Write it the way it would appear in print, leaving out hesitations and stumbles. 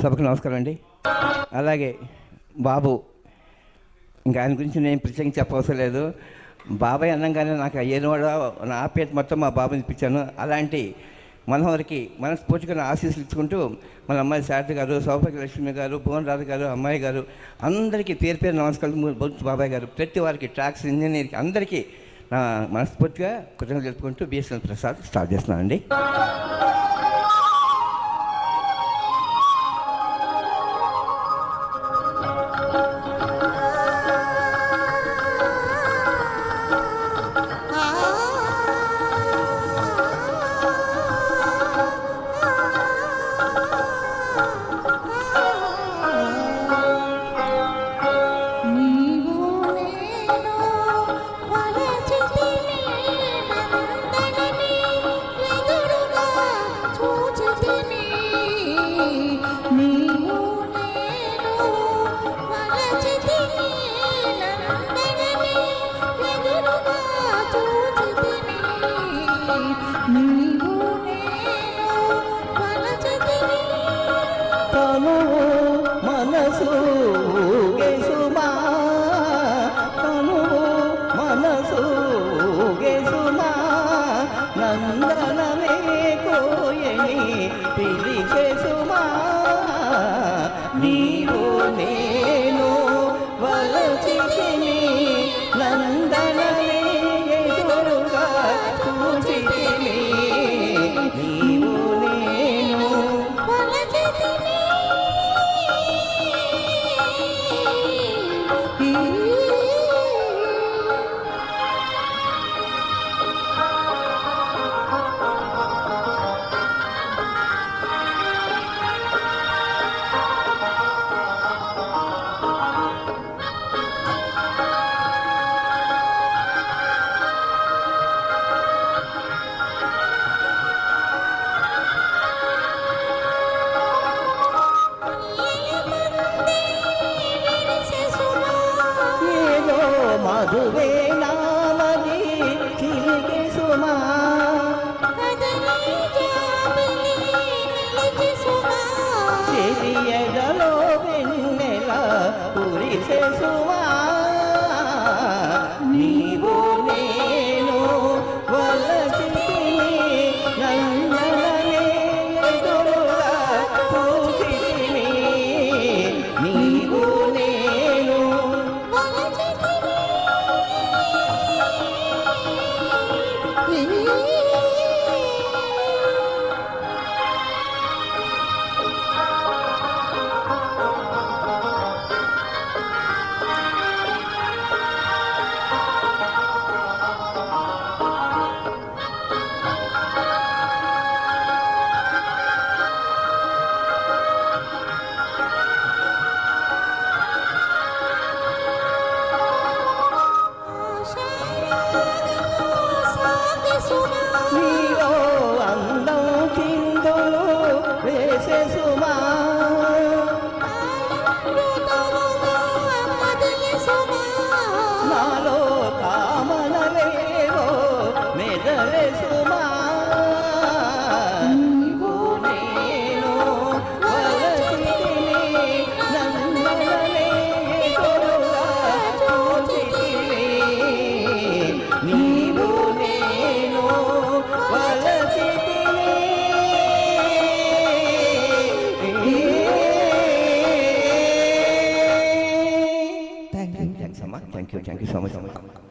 సభకు నమస్కారం అండి. అలాగే బాబు, ఇంకా ఆయన గురించి నేను ప్రత్యేకంగా చెప్పవసరం లేదు. బాబాయ్ అన్నంగానే నాకు అయ్యేవాడు నా ఆప్యాయత మొత్తం మా బాబుని ఇప్పించాను. అలాంటి మనోహరికి మనస్ఫూర్తిగా ఆశీస్సులు ఇచ్చుకుంటూ మన అమ్మాయి శారద గారు, సౌభాగ్యలక్ష్మి గారు, భువన్ రాధ గారు, అమ్మాయి గారు అందరికీ పేరు పేరు నమస్కారం. బాబాయ్ గారు ప్రతి వారికి, ట్రాక్స్ ఇంజనీర్కి అందరికీ నా మనస్ఫూర్తిగా కృతజ్ఞతలు చెప్పుకుంటూ బిఎస్ఎన్ ప్రసాద్ స్టార్ట్ చేస్తున్నానండి. నందనమే కోయని పిలిచే సుమా, నీవు నేను వలచితిని, నందనమే ఎదురుగా చూచితిని, నీవు నేను వలచితిని. మధువే నామది చిలికి సుమా, చెరియగలో వెన్నెల కురిసే సుమా, నీవు నేను వలచితిని, నందనమే ఎదురుగా చూచితిని, నీవు నేను సుమా, నాలో కామనలేవో మెదలే సుమా, నీవు నేను వలచితిని, నందనమే ఎదురుగా చూచితిని, నీవు నేను వలచితిని. Thank you so much.